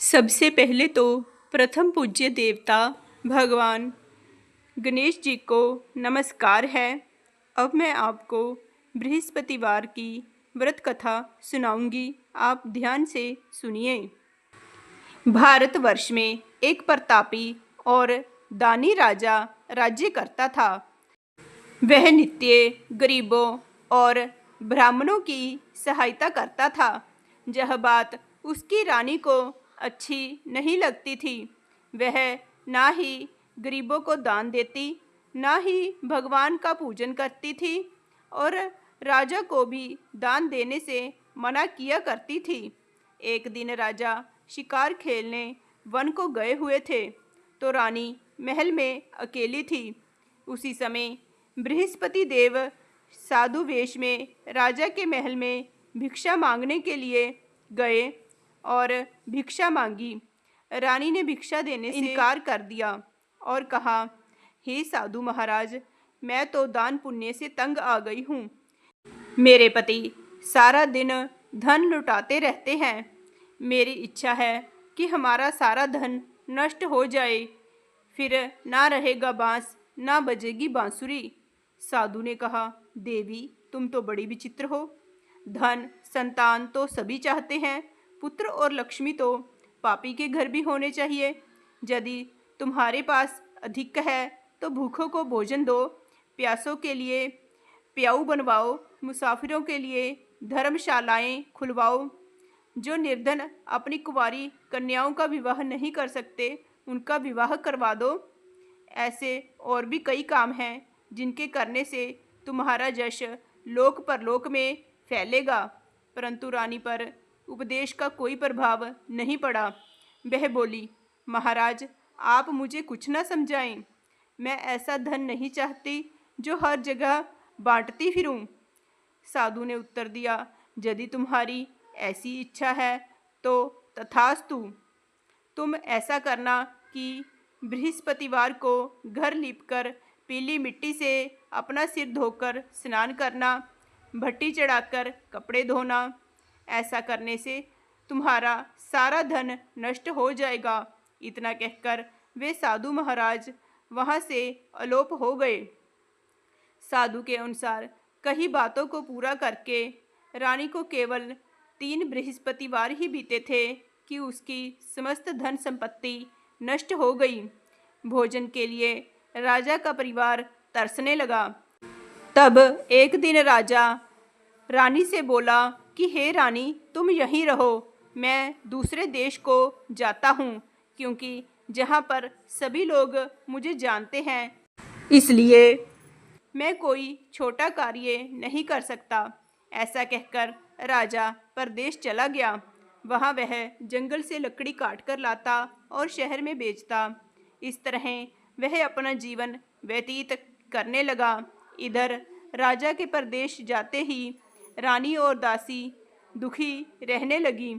सबसे पहले तो प्रथम पूज्य देवता भगवान गणेश जी को नमस्कार है। अब मैं आपको बृहस्पतिवार की व्रत कथा सुनाऊंगी, आप ध्यान से सुनिए। भारतवर्ष में एक प्रतापी और दानी राजा राज्य करता था। वह नित्य गरीबों और ब्राह्मणों की सहायता करता था। यह बात उसकी रानी को अच्छी नहीं लगती थी। वह ना ही गरीबों को दान देती, ना ही भगवान का पूजन करती थी और राजा को भी दान देने से मना किया करती थी। एक दिन राजा शिकार खेलने वन को गए हुए थे, तो रानी महल में अकेली थी। उसी समय बृहस्पति देव साधु वेश में राजा के महल में भिक्षा मांगने के लिए गए और भिक्षा मांगी। रानी ने भिक्षा देने से इनकार कर दिया और कहा, हे साधु महाराज, मैं तो दान पुण्य से तंग आ गई हूँ। मेरे पति सारा दिन धन लुटाते रहते हैं। मेरी इच्छा है कि हमारा सारा धन नष्ट हो जाए, फिर ना रहेगा बांस, ना बजेगी बांसुरी। साधु ने कहा, देवी, तुम तो बड़ी विचित्र हो। धन संतान तो सभी चाहते हैं, पुत्र और लक्ष्मी तो पापी के घर भी होने चाहिए। यदि तुम्हारे पास अधिक है तो भूखों को भोजन दो, प्यासों के लिए प्याऊ बनवाओ, मुसाफिरों के लिए धर्मशालाएं खुलवाओ। जो निर्धन अपनी कुंवारी कन्याओं का विवाह नहीं कर सकते, उनका विवाह करवा दो। ऐसे और भी कई काम हैं जिनके करने से तुम्हारा यश लोक परलोक में फैलेगा। परंतु रानी पर उपदेश का कोई प्रभाव नहीं पड़ा। वह बोली, महाराज, आप मुझे कुछ न समझाएं। मैं ऐसा धन नहीं चाहती जो हर जगह बांटती फिरूं। साधु ने उत्तर दिया, यदि तुम्हारी ऐसी इच्छा है तो तथास्तु। तुम ऐसा करना कि बृहस्पतिवार को घर लीपकर पीली मिट्टी से अपना सिर धोकर स्नान करना, भट्टी चढ़ाकर कपड़े धोना। ऐसा करने से तुम्हारा सारा धन नष्ट हो जाएगा। इतना कहकर वे साधु महाराज वहाँ से अलोप हो गए। साधु के अनुसार कई बातों को पूरा करके रानी को केवल 3 बृहस्पतिवार ही बीते थे कि उसकी समस्त धन संपत्ति नष्ट हो गई। भोजन के लिए राजा का परिवार तरसने लगा। तब एक दिन राजा रानी से बोला कि हे रानी, तुम यहीं रहो, मैं दूसरे देश को जाता हूँ, क्योंकि जहाँ पर सभी लोग मुझे जानते हैं, इसलिए मैं कोई छोटा कार्य नहीं कर सकता। ऐसा कहकर राजा परदेश चला गया। वहाँ वह जंगल से लकड़ी काट कर लाता और शहर में बेचता। इस तरह वह अपना जीवन व्यतीत करने लगा। इधर राजा के परदेश जाते ही रानी और दासी दुखी रहने लगी।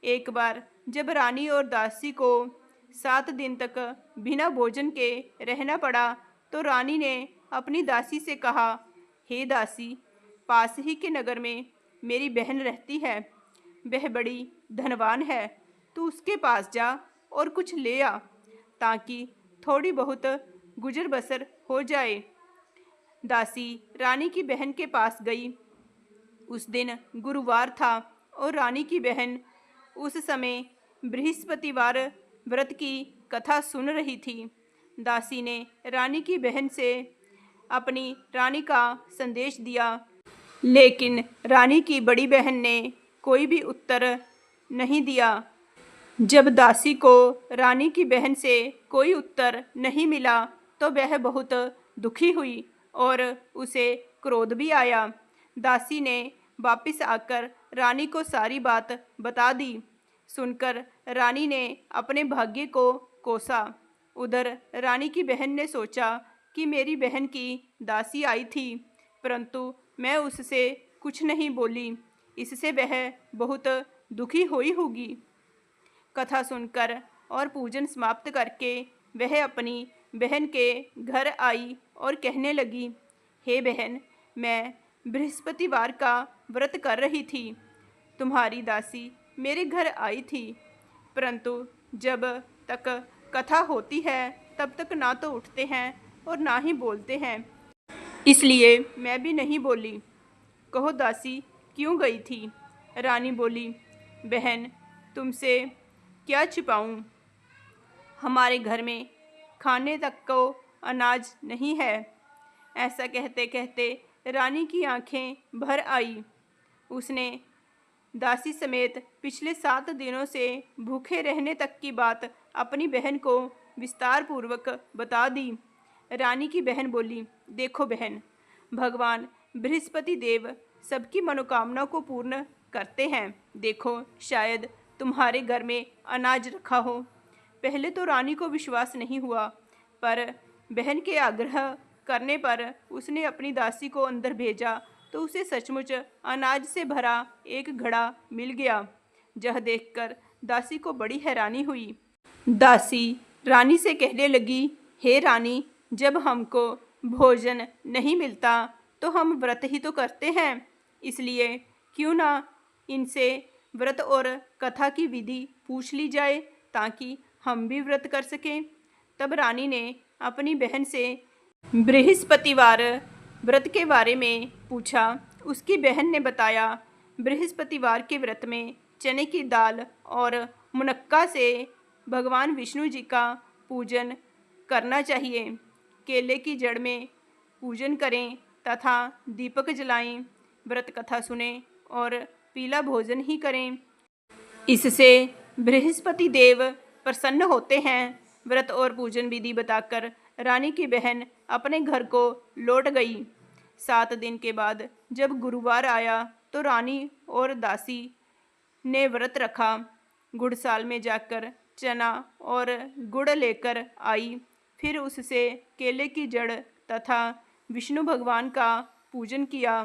एक बार जब रानी और दासी को 7 दिन तक बिना भोजन के रहना पड़ा, तो रानी ने अपनी दासी से कहा, हे दासी, पास ही के नगर में मेरी बहन रहती है। वह बड़ी धनवान है, तू उसके पास जा और कुछ ले आ, ताकि थोड़ी बहुत गुजर बसर हो जाए। दासी रानी की बहन के पास गई। उस दिन गुरुवार था और रानी की बहन उस समय बृहस्पतिवार व्रत की कथा सुन रही थी। दासी ने रानी की बहन से अपनी रानी का संदेश दिया, लेकिन रानी की बड़ी बहन ने कोई भी उत्तर नहीं दिया। जब दासी को रानी की बहन से कोई उत्तर नहीं मिला तो वह बहुत दुखी हुई और उसे क्रोध भी आया। दासी ने वापस आकर रानी को सारी बात बता दी। सुनकर रानी ने अपने भाग्य को कोसा। उधर रानी की बहन ने सोचा कि मेरी बहन की दासी आई थी, परंतु मैं उससे कुछ नहीं बोली, इससे वह बहुत दुखी हुई होगी। कथा सुनकर और पूजन समाप्त करके वह अपनी बहन के घर आई और कहने लगी, हे बहन, मैं बृहस्पतिवार का व्रत कर रही थी। तुम्हारी दासी मेरे घर आई थी। परंतु जब तक कथा होती है तब तक ना तो उठते हैं और ना ही बोलते हैं। इसलिए मैं भी नहीं बोली। कहो दासी, क्यों गई थी? रानी बोली, बहन, तुमसे क्या छिपाऊं? हमारे घर में खाने तक को अनाज नहीं है। ऐसा कहते कहते रानी की आंखें भर आई। उसने दासी समेत पिछले 7 दिनों से भूखे रहने तक की बात अपनी बहन को विस्तार पूर्वक बता दी। रानी की बहन बोली, देखो बहन, भगवान बृहस्पति देव सबकी मनोकामना को पूर्ण करते हैं। देखो, शायद तुम्हारे घर में अनाज रखा हो। पहले तो रानी को विश्वास नहीं हुआ, पर बहन के आग्रह करने पर उसने अपनी दासी को अंदर भेजा तो उसे सचमुच अनाज से भरा एक घड़ा मिल गया। यह देखकर दासी को बड़ी हैरानी हुई। दासी रानी से कहने लगी, हे रानी, जब हमको भोजन नहीं मिलता तो हम व्रत ही तो करते हैं, इसलिए क्यों ना इनसे व्रत और कथा की विधि पूछ ली जाए ताकि हम भी व्रत कर सकें। तब रानी ने अपनी बहन से बृहस्पतिवार व्रत के बारे में पूछा। उसकी बहन ने बताया, बृहस्पतिवार के व्रत में चने की दाल और मुनक्का से भगवान विष्णु जी का पूजन करना चाहिए। केले की जड़ में पूजन करें तथा दीपक जलाएं, व्रत कथा सुनें और पीला भोजन ही करें। इससे बृहस्पति देव प्रसन्न होते हैं। व्रत और पूजन विधि बताकर रानी की बहन अपने घर को लौट गई। 7 दिन के बाद जब गुरुवार आया तो रानी और दासी ने व्रत रखा। गुड़साल में जाकर चना और गुड़ लेकर आई। फिर उससे केले की जड़ तथा विष्णु भगवान का पूजन किया।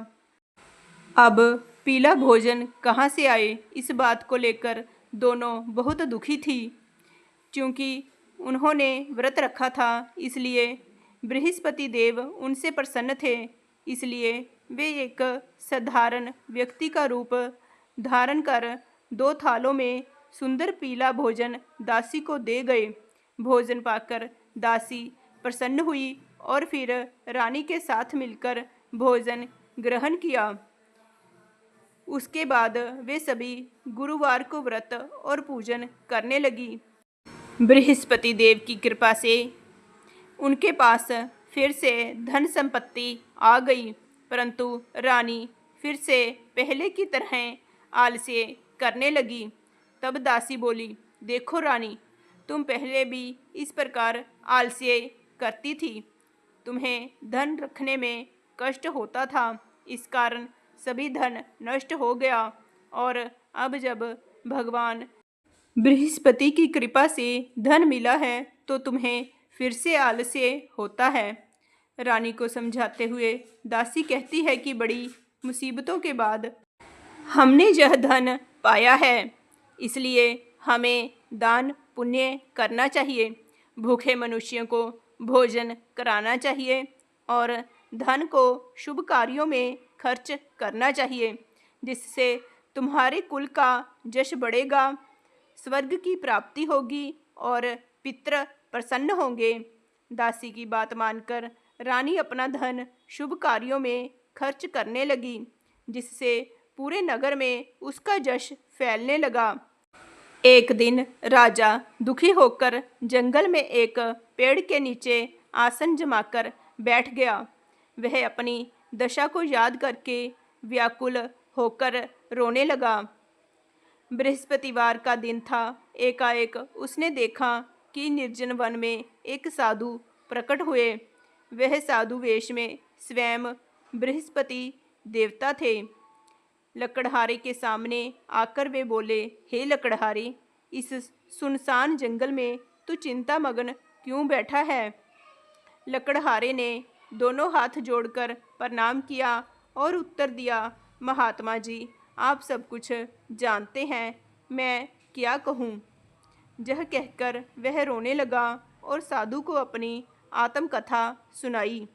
अब पीला भोजन कहाँ से आए, इस बात को लेकर दोनों बहुत दुखी थी। क्योंकि उन्होंने व्रत रखा था, इसलिए बृहस्पति देव उनसे प्रसन्न थे। इसलिए वे एक साधारण व्यक्ति का रूप धारण कर 2 थालों में सुंदर पीला भोजन दासी को दे गए। भोजन पाकर दासी प्रसन्न हुई और फिर रानी के साथ मिलकर भोजन ग्रहण किया। उसके बाद वे सभी गुरुवार को व्रत और पूजन करने लगी। बृहस्पति देव की कृपा से उनके पास फिर से धन संपत्ति आ गई, परंतु रानी फिर से पहले की तरह आलस्य करने लगी। तब दासी बोली, देखो रानी, तुम पहले भी इस प्रकार आलस्य करती थी। तुम्हें धन रखने में कष्ट होता था, इस कारण सभी धन नष्ट हो गया, और अब जब भगवान बृहस्पति की कृपा से धन मिला है तो तुम्हें फिर से आलस्य होता है। रानी को समझाते हुए दासी कहती है कि बड़ी मुसीबतों के बाद हमने यह धन पाया है, इसलिए हमें दान पुण्य करना चाहिए, भूखे मनुष्यों को भोजन कराना चाहिए और धन को शुभ कार्यों में खर्च करना चाहिए, जिससे तुम्हारे कुल का यश बढ़ेगा, स्वर्ग की प्राप्ति होगी और पितृ प्रसन्न होंगे। दासी की बात मानकर रानी अपना धन शुभ कार्यों में खर्च करने लगी, जिससे पूरे नगर में उसका यश फैलने लगा। एक दिन राजा दुखी होकर जंगल में एक पेड़ के नीचे आसन जमाकर बैठ गया। वह अपनी दशा को याद करके व्याकुल होकर रोने लगा। बृहस्पतिवार का दिन था। एकाएक उसने देखा कि निर्जन वन में एक साधु प्रकट हुए। वह साधु वेश में स्वयं बृहस्पति देवता थे। लकड़हारे के सामने आकर वे बोले, हे लकड़हारे, इस सुनसान जंगल में तू चिंता मग्न क्यों बैठा है? लकड़हारे ने दोनों हाथ जोड़कर प्रणाम किया और उत्तर दिया, महात्मा जी, आप सब कुछ जानते हैं, मैं क्या कहूँ? यह कहकर वह रोने लगा और साधु को अपनी आत्मकथा सुनाई।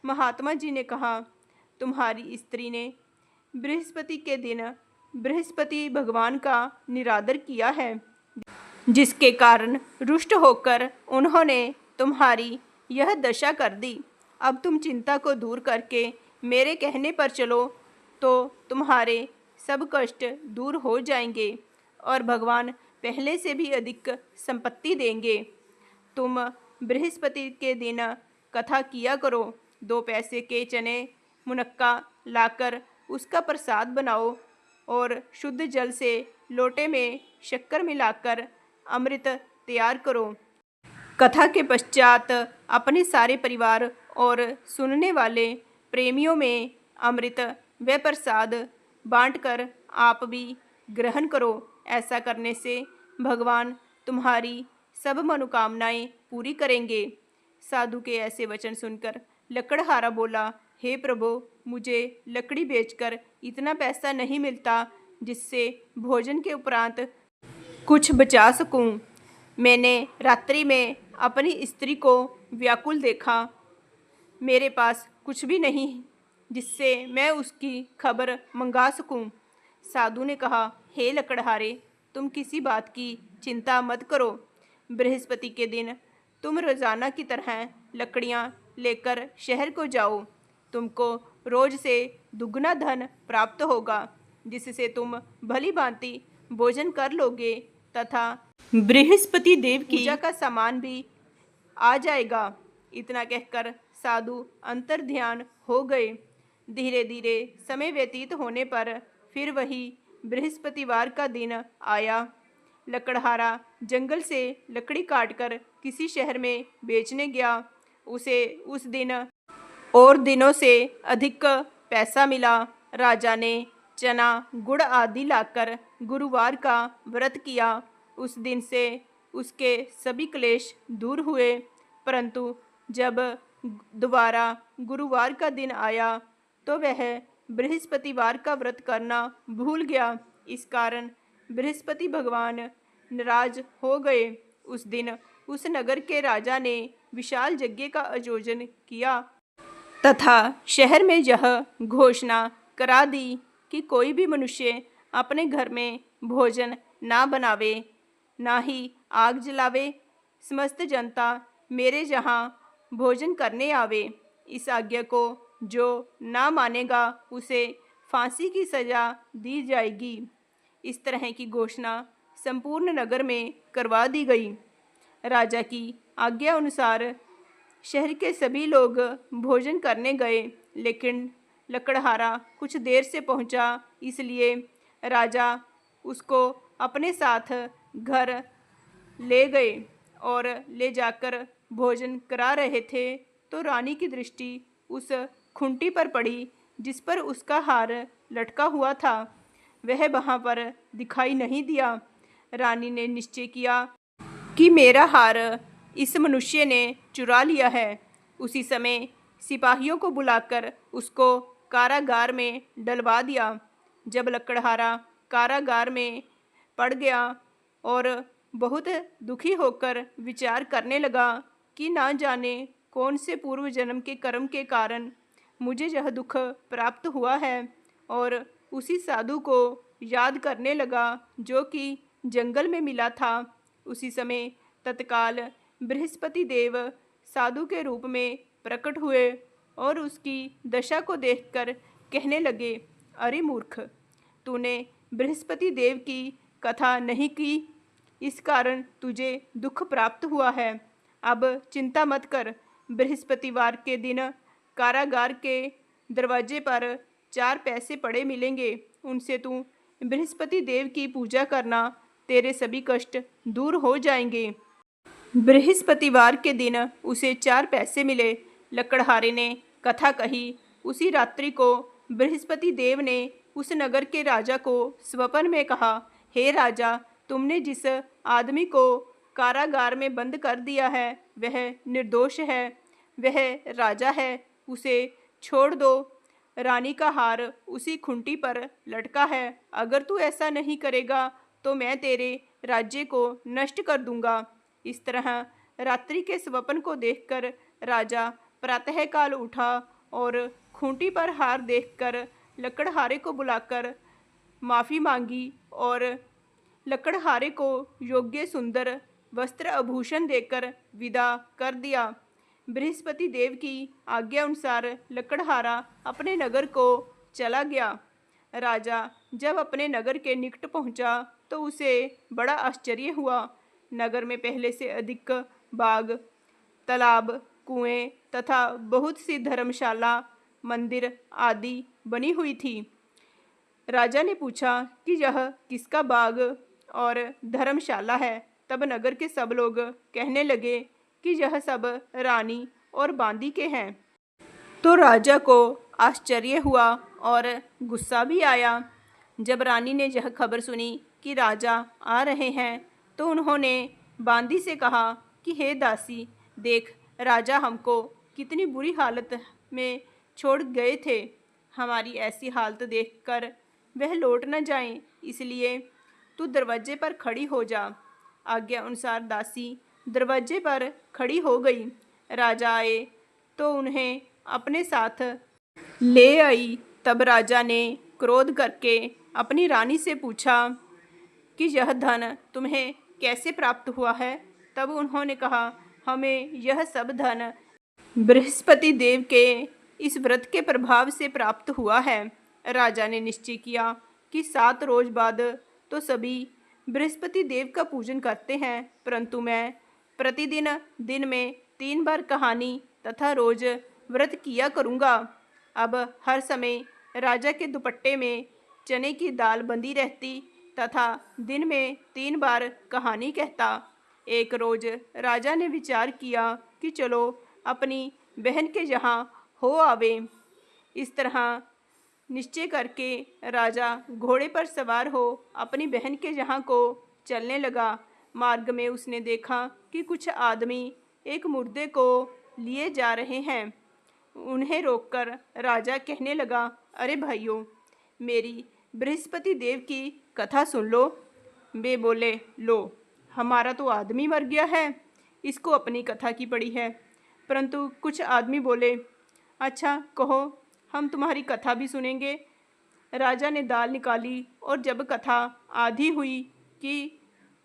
महात्मा जी ने कहा, तुम्हारी स्त्री ने बृहस्पति के दिन बृहस्पति भगवान का निरादर किया है, जिसके कारण रुष्ट होकर उन्होंने तुम्हारी यह दशा कर दी। अब तुम चिंता को दूर करके मेरे कहने पर चलो तो तुम्हारे सब कष्ट दूर हो जाएंगे और भगवान पहले से भी अधिक संपत्ति देंगे। तुम बृहस्पति के दिन कथा किया करो। 2 पैसे के चने मुनक्का लाकर उसका प्रसाद बनाओ और शुद्ध जल से लोटे में शक्कर मिलाकर अमृत तैयार करो। कथा के पश्चात अपने सारे परिवार और सुनने वाले प्रेमियों में अमृत व प्रसाद बांटकर आप भी ग्रहण करो। ऐसा करने से भगवान तुम्हारी सब मनोकामनाएं पूरी करेंगे। साधु के ऐसे वचन सुनकर लकड़हारा बोला, हे प्रभु, मुझे लकड़ी बेचकर इतना पैसा नहीं मिलता जिससे भोजन के उपरांत कुछ बचा सकूं। मैंने रात्रि में अपनी स्त्री को व्याकुल देखा। मेरे पास कुछ भी नहीं जिससे मैं उसकी खबर मंगा सकूं। साधु ने कहा, हे लकड़हारे, तुम किसी बात की चिंता मत करो। बृहस्पति के दिन तुम रोजाना की तरह लकड़ियां लेकर शहर को जाओ। तुमको रोज से दुगना धन प्राप्त होगा, जिससे तुम भली भांति भोजन कर लोगे तथा बृहस्पति देव की पूजा का सामान भी आ जाएगा। इतना कहकर साधु अंतर ध्यान हो गए। धीरे धीरे समय व्यतीत होने पर फिर वही बृहस्पतिवार का दिन आया। लकड़हारा जंगल से लकड़ी काटकर किसी शहर में बेचने गया। उसे उस दिन और दिनों से अधिक पैसा मिला। राजा ने चना गुड़ आदि लाकर गुरुवार का व्रत किया। उस दिन से उसके सभी क्लेश दूर हुए। परंतु जब दोबारा गुरुवार का दिन आया तो वह बृहस्पतिवार का व्रत करना भूल गया। इस कारण बृहस्पति भगवान नाराज हो गए। उस दिन उस नगर के राजा ने विशाल यज्ञ का आयोजन किया तथा शहर में यह घोषणा करा दी कि कोई भी मनुष्य अपने घर में भोजन ना बनावे, ना ही आग जलावे। समस्त जनता मेरे यहाँ भोजन करने आवे। इस आज्ञा को जो ना मानेगा उसे फांसी की सजा दी जाएगी। इस तरह की घोषणा संपूर्ण नगर में करवा दी गई। राजा की आज्ञा अनुसार शहर के सभी लोग भोजन करने गए, लेकिन लकड़हारा कुछ देर से पहुंचा, इसलिए राजा उसको अपने साथ घर ले गए और ले जाकर भोजन करा रहे थे तो रानी की दृष्टि उस खूंटी पर पड़ी जिस पर उसका हार लटका हुआ था। वह वहाँ पर दिखाई नहीं दिया। रानी ने निश्चय किया कि मेरा हार इस मनुष्य ने चुरा लिया है। उसी समय सिपाहियों को बुलाकर उसको कारागार में डलवा दिया। जब लकड़हारा कारागार में पड़ गया और बहुत दुखी होकर विचार करने लगा कि ना जाने कौन से पूर्व जन्म के कर्म के कारण मुझे यह दुख प्राप्त हुआ है, और उसी साधु को याद करने लगा जो कि जंगल में मिला था। उसी समय तत्काल बृहस्पति देव साधु के रूप में प्रकट हुए और उसकी दशा को देखकर कहने लगे, अरे मूर्ख, तूने बृहस्पति देव की कथा नहीं की, इस कारण तुझे दुख प्राप्त हुआ है। अब चिंता मत कर। बृहस्पतिवार के दिन कारागार के दरवाजे पर 4 पैसे पड़े मिलेंगे। उनसे तू बृहस्पति देव की पूजा करना, तेरे सभी कष्ट दूर हो जाएंगे। बृहस्पतिवार के दिन उसे 4 पैसे मिले। लकड़हारे ने कथा कही। उसी रात्रि को बृहस्पति देव ने उस नगर के राजा को स्वप्न में कहा, हे राजा, तुमने जिस आदमी को कारागार में बंद कर दिया है वह निर्दोष है, वह राजा है, उसे छोड़ दो। रानी का हार उसी खूंटी पर लटका है। अगर तू ऐसा नहीं करेगा तो मैं तेरे राज्य को नष्ट कर दूंगा। इस तरह रात्रि के स्वप्न को देखकर राजा प्रातःकाल उठा और खूंटी पर हार देखकर लकड़हारे को बुलाकर माफ़ी मांगी और लकड़हारे को योग्य सुंदर वस्त्र आभूषण देकर विदा कर दिया। बृहस्पति देव की आज्ञा अनुसार लकड़हारा अपने नगर को चला गया। राजा जब अपने नगर के निकट पहुंचा तो उसे बड़ा आश्चर्य हुआ। नगर में पहले से अधिक बाग, तालाब, कुएं तथा बहुत सी धर्मशाला, मंदिर आदि बनी हुई थी। राजा ने पूछा कि यह किसका बाग और धर्मशाला है। तब नगर के सब लोग कहने लगे कि यह सब रानी और बांदी के हैं। तो राजा को आश्चर्य हुआ और गुस्सा भी आया। जब रानी ने यह खबर सुनी कि राजा आ रहे हैं तो उन्होंने बांदी से कहा कि हे दासी, देख राजा हमको कितनी बुरी हालत में छोड़ गए थे। हमारी ऐसी हालत देखकर वह लौट न जाएं, इसलिए तू दरवाजे पर खड़ी हो जा। आज्ञा अनुसार दासी दरवाजे पर खड़ी हो गई। राजा आए तो उन्हें अपने साथ ले आई। तब राजा ने क्रोध करके अपनी रानी से पूछा कि यह धन तुम्हें कैसे प्राप्त हुआ है। तब उन्होंने कहा, हमें यह सब धन बृहस्पति देव के इस व्रत के प्रभाव से प्राप्त हुआ है। राजा ने निश्चय किया कि 7 रोज बाद तो सभी बृहस्पति देव का पूजन करते हैं, परंतु मैं प्रतिदिन दिन में 3 बार कहानी तथा रोज व्रत किया करूँगा। अब हर समय राजा के दुपट्टे में चने की दाल बंधी रहती तथा दिन में 3 बार कहानी कहता। एक रोज राजा ने विचार किया कि चलो अपनी बहन के यहाँ हो आवे। इस तरह निश्चय करके राजा घोड़े पर सवार हो अपनी बहन के यहाँ को चलने लगा। मार्ग में उसने देखा कि कुछ आदमी एक मुर्दे को लिए जा रहे हैं। उन्हें रोककर राजा कहने लगा, अरे भाइयों, मेरी बृहस्पति देव की कथा सुन लो। वे बोले, लो, हमारा तो आदमी मर गया है, इसको अपनी कथा की पड़ी है। परंतु कुछ आदमी बोले, अच्छा कहो, हम तुम्हारी कथा भी सुनेंगे। राजा ने दाल निकाली और जब कथा आधी हुई कि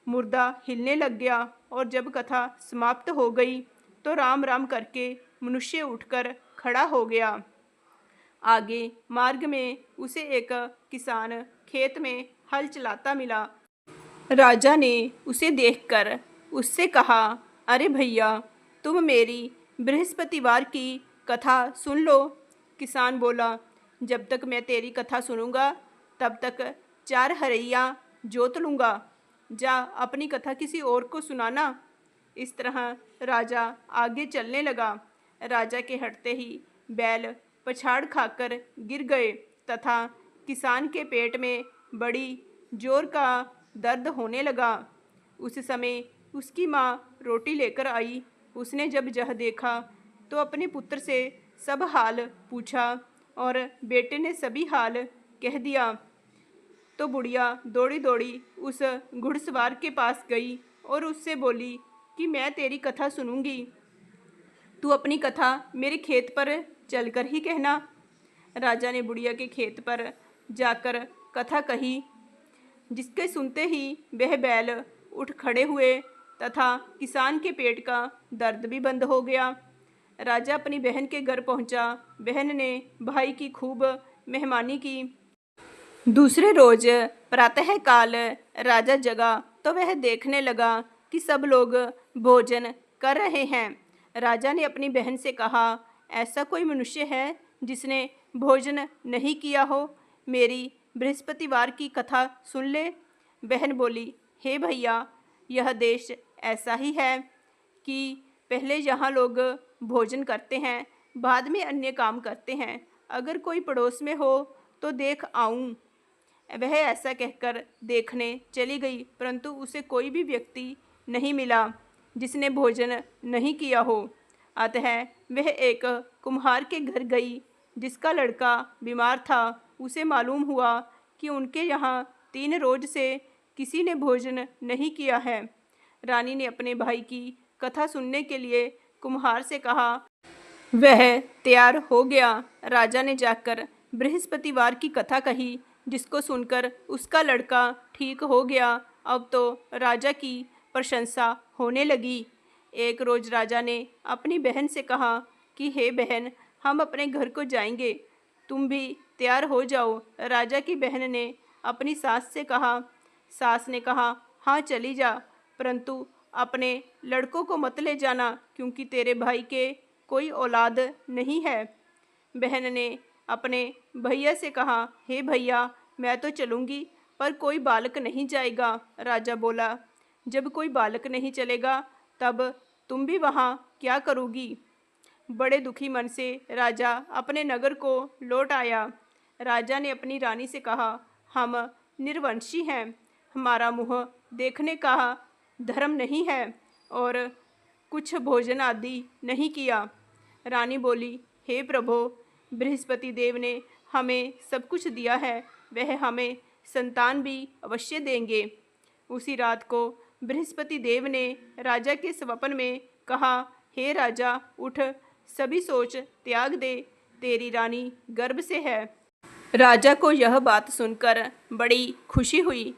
मुर्दा हिलने लग गया और जब कथा समाप्त हो गई तो राम राम करके मनुष्य उठकर खड़ा हो गया। आगे मार्ग में उसे एक किसान खेत में हल चलाता मिला। राजा ने उसे देखकर उससे कहा, अरे भैया, तुम मेरी बृहस्पतिवार की कथा सुन लो। किसान बोला, जब तक मैं तेरी कथा सुनूंगा तब तक 4 हरैया जोत लूँगा। जा अपनी कथा किसी और को सुनाना। इस तरह राजा आगे चलने लगा। राजा के हटते ही बैल पछाड़ खाकर गिर गए तथा किसान के पेट में बड़ी जोर का दर्द होने लगा। उस समय उसकी माँ रोटी लेकर आई। उसने जब यह देखा तो अपने पुत्र से सब हाल पूछा और बेटे ने सभी हाल कह दिया। तो बुढ़िया दौड़ी दौड़ी उस घुड़सवार के पास गई और उससे बोली कि मैं तेरी कथा सुनूंगी, तू अपनी कथा मेरे खेत पर चलकर ही कहना। राजा ने बुढ़िया के खेत पर जाकर कथा कही, जिसके सुनते ही वह बैल उठ खड़े हुए तथा किसान के पेट का दर्द भी बंद हो गया। राजा अपनी बहन के घर पहुंचा। बहन ने भाई की खूब मेहमानी की। दूसरे रोज प्रातःकाल राजा जगा तो वह देखने लगा कि सब लोग भोजन कर रहे हैं। राजा ने अपनी बहन से कहा, ऐसा कोई मनुष्य है जिसने भोजन नहीं किया हो? मेरी बृहस्पतिवार की कथा सुन ले। बहन बोली, हे भैया, यह देश ऐसा ही है कि पहले यहाँ लोग भोजन करते हैं, बाद में अन्य काम करते हैं। अगर कोई पड़ोस में हो तो देख आऊँ। वह ऐसा कहकर देखने चली गई, परंतु उसे कोई भी व्यक्ति नहीं मिला जिसने भोजन नहीं किया हो। अतः वह एक कुम्हार के घर गई जिसका लड़का बीमार था। उसे मालूम हुआ कि उनके यहाँ 3 रोज से किसी ने भोजन नहीं किया है। रानी ने अपने भाई की कथा सुनने के लिए कुम्हार से कहा। वह तैयार हो गया। राजा ने जाकर बृहस्पतिवार की कथा कही, जिसको सुनकर उसका लड़का ठीक हो गया अब तो राजा की प्रशंसा होने लगी। एक रोज राजा ने अपनी बहन से कहा कि हे बहन, हम अपने घर को जाएंगे, तुम भी तैयार हो जाओ। राजा की बहन ने अपनी सास से कहा। सास ने कहा, हाँ चली जा, परंतु अपने लड़कों को मत ले जाना, क्योंकि तेरे भाई के कोई औलाद नहीं है। बहन ने अपने भैया से कहा, हे भैया, मैं तो चलूँगी, पर कोई बालक नहीं जाएगा। राजा बोला, जब कोई बालक नहीं चलेगा तब तुम भी वहाँ क्या करोगी? बड़े दुखी मन से राजा अपने नगर को लौट आया। राजा ने अपनी रानी से कहा, हम निर्वंशी हैं, हमारा मुँह देखने का धर्म नहीं है और कुछ भोजन आदि नहीं किया। रानी बोली, हे प्रभु, बृहस्पति देव ने हमें सब कुछ दिया है, वह हमें संतान भी अवश्य देंगे। उसी रात को बृहस्पति देव ने राजा के स्वप्न में कहा, हे राजा, उठ, सभी सोच त्याग दे, तेरी रानी गर्भ से है। राजा को यह बात सुनकर बड़ी खुशी हुई।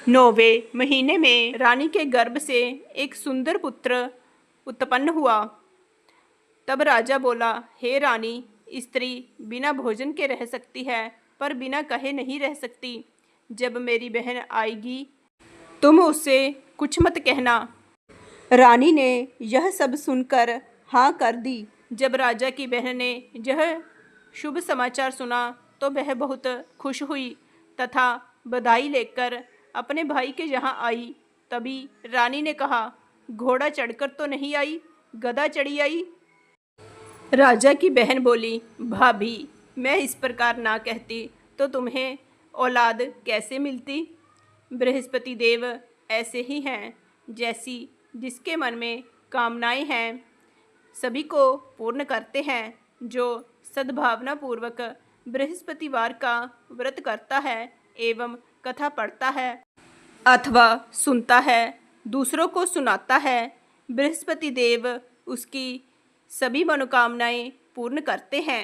9वें महीने में रानी के गर्भ से एक सुंदर पुत्र उत्पन्न हुआ। तब राजा बोला, हे रानी, स्त्री बिना भोजन के रह सकती है, पर बिना कहे नहीं रह सकती। जब मेरी बहन आएगी तुम उससे कुछ मत कहना। रानी ने यह सब सुनकर हाँ कर दी। जब राजा की बहन ने यह शुभ समाचार सुना तो वह बहुत खुश हुई तथा बधाई लेकर अपने भाई के यहाँ आई। तभी रानी ने कहा, घोड़ा चढ़कर तो नहीं आई, गधा चढ़ी आई। राजा की बहन बोली, भाभी, मैं इस प्रकार ना कहती तो तुम्हें औलाद कैसे मिलती? बृहस्पति देव ऐसे ही हैं, जैसी जिसके मन में कामनाएं हैं सभी को पूर्ण करते हैं। जो सद्भावना पूर्वक बृहस्पतिवार का व्रत करता है एवं कथा पढ़ता है अथवा सुनता है, दूसरों को सुनाता है, बृहस्पति देव उसकी सभी मनोकामनाएं पूर्ण करते हैं।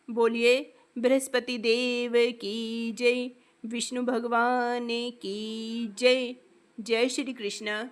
बोलिए बृहस्पति देव की जय, विष्णु भगवान की जय। जय श्री कृष्ण।